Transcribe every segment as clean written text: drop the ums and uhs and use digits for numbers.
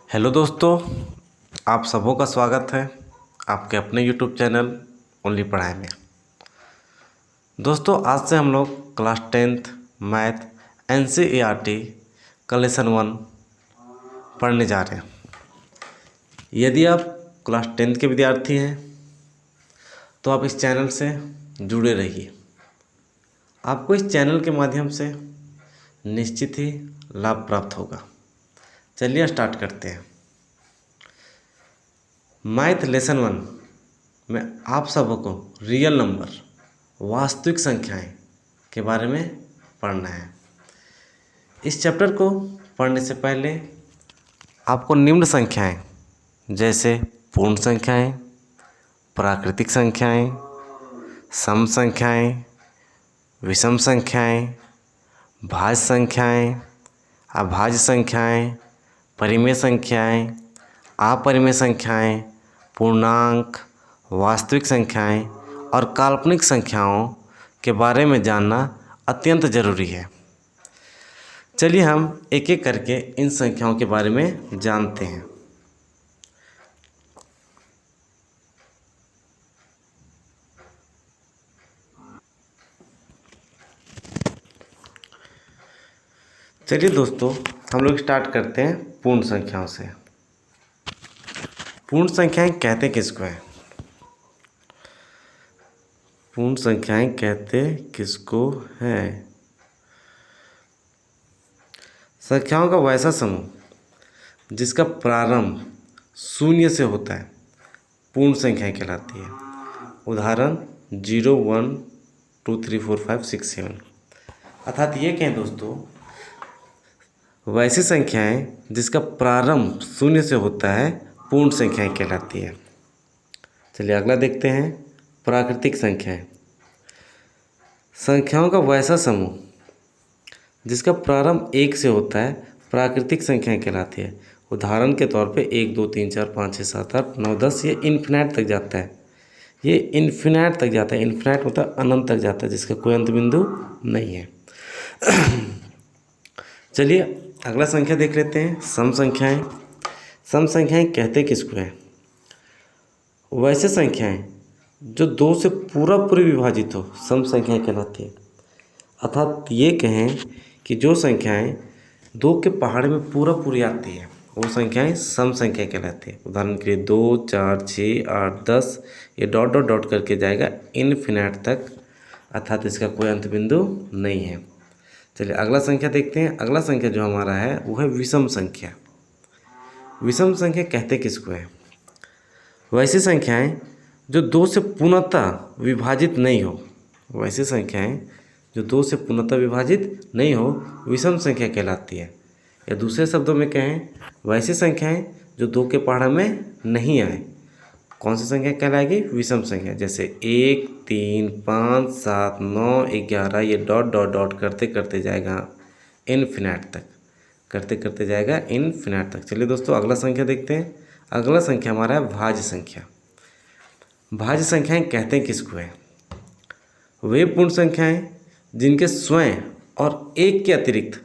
Hello दोस्तों, आप सबों का स्वागत है आपके अपने यूट्यूब चैनल ओनली पढ़ाई में। दोस्तों, आज से हम लोग क्लास 10th मैथ NCERT का लेसन 1 पढ़ने जा रहे हैं। यदि आप क्लास 10th के विद्यार्थी हैं तो आप इस चैनल से जुड़े रहिए। आपको इस चैनल के माध्यम से निश्चित ही लाभ प्राप्त होगा। चलिए स्टार्ट करते हैं। मैथ लेसन 1 में आप सबको रियल नंबर, वास्तविक संख्याएं के बारे में पढ़ना है। इस चैप्टर को पढ़ने से पहले आपको निम्न संख्याएं जैसे पूर्ण संख्याएं, प्राकृतिक संख्याएं, सम संख्याएं, विषम संख्याएं, भाज्य संख्याएं, अभाज्य संख्याएं, परिमेय संख्याएं, अपरिमेय संख्याएं, पूर्णांक, वास्तविक संख्याएं और काल्पनिक संख्याओं के बारे में जानना अत्यंत ज़रूरी है। चलिए हम एक एक करके इन संख्याओं के बारे में जानते हैं। चलिए दोस्तों, हम लोग स्टार्ट करते हैं पूर्ण संख्याओं से। पूर्ण संख्याएं कहते किसको हैं? पूर्ण संख्याएं कहते किसको हैं? संख्याओं का वैसा समूह जिसका प्रारंभ शून्य से होता है पूर्ण संख्याएं कहलाती है। उदाहरण 0, 1, 2, 3, 4, 5, 6, 7। अर्थात ये कहें दोस्तों, वैसी संख्याएं जिसका प्रारंभ शून्य से होता है पूर्ण संख्याएं कहलाती है। चलिए अगला देखते हैं, प्राकृतिक संख्याएं। संख्याओं का वैसा समूह जिसका प्रारंभ 1 से होता है प्राकृतिक संख्याएं कहलाती है। उदाहरण के तौर पे 1, 2, 3, 4, 5, 6, 7, 8, 9, 10 ये इन्फिनाइट तक जाता है। ये इन्फिनाइट तक जाता है। इन्फिनाइट मतलब अनंत तक जाता है, जिसका कोई अंत बिंदु नहीं है। चलिए अगला संख्या देख लेते हैं, सम संख्याएं। सम संख्याएं कहते किसको हैं? वैसे संख्याएं जो 2 से पूरी विभाजित हो सम संख्याएं कहलाती है। अर्थात ये कहें कि जो संख्याएं 2 के पहाड़े में पूरी आती है वो संख्याएं सम संख्या कहलाती है। उदाहरण के लिए 2, 4, 6, 8, 10 ये डॉट डॉट डॉट करके जाएगा इनफिनिट तक, अर्थात इसका कोई अंत बिंदु नहीं है। चलिए अगला संख्या देखते हैं। अगला संख्या जो हमारा है वो है विषम संख्या। विषम संख्या कहते किसको है? वैसी संख्याएं जो 2 से पूर्णतः विभाजित नहीं हो। वैसी संख्याएं जो 2 से पूर्णतः विभाजित नहीं हो विषम संख्या कहलाती है। या दूसरे शब्दों में कहें, वैसी संख्याएं जो 2 के पहाड़े में नहीं आए कौन सी संख्या कहलाएगी? विषम संख्या। जैसे 1, 3, 5, 7, 9, 11 ये डॉट डॉट डॉट करते करते जाएगा इनफिनिट तक, करते करते जाएगा इनफिनिट तक। चलिए दोस्तों अगला संख्या देखते हैं। अगला संख्या हमारा है भाज्य संख्या। भाज्य संख्याएं कहते किसको है? वे पूर्ण संख्याएं जिनके स्वयं और एक के अतिरिक्त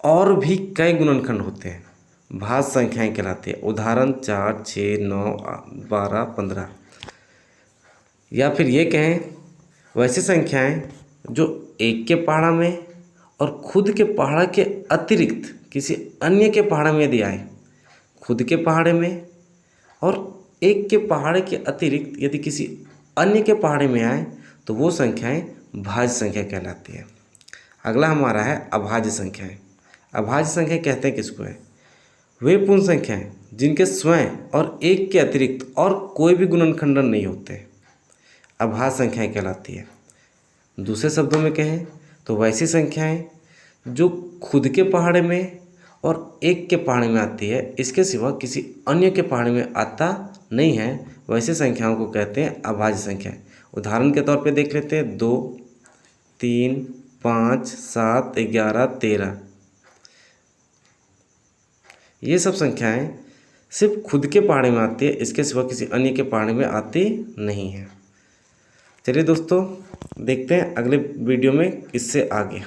और भी कई गुणनखंड होते हैं भाज्य संख्याएं कहलाती है। उदाहरण 4, 6, 9, 12, 15। या फिर ये कहें, वैसी संख्याएं जो एक के पहाड़ा में और खुद के पहाड़ा के अतिरिक्त किसी अन्य के पहाड़े में यदि आए, खुद के पहाड़े में और एक के पहाड़े के अतिरिक्त यदि किसी अन्य के पहाड़े में आए तो वो संख्याएं भाज्य संख्या कहलाती है। अगला हमारा है अभाज्य संख्याएं। अभाज्य संख्या कहते हैं किसको है? वे पूर्ण संख्याएं जिनके स्वयं और एक के अतिरिक्त और कोई भी गुणनखंडन नहीं होते अभाज्य संख्याएं कहलाती है। दूसरे शब्दों में कहें तो वैसी संख्याएं जो खुद के पहाड़े में और एक के पहाड़े में आती है, इसके सिवा किसी अन्य के पहाड़े में आता नहीं है, वैसे संख्याओं को कहते हैं अभाज्य संख्याएं। उदाहरण के तौर पे देख लेते हैं 2, 3, 5, 7, 11, 13। ये सब संख्याएं सिर्फ खुद के पहाड़े में आती है, इसके सिवा किसी अन्य के पहाड़े में आती नहीं है। चलिए दोस्तों देखते हैं अगले वीडियो में इससे आगे।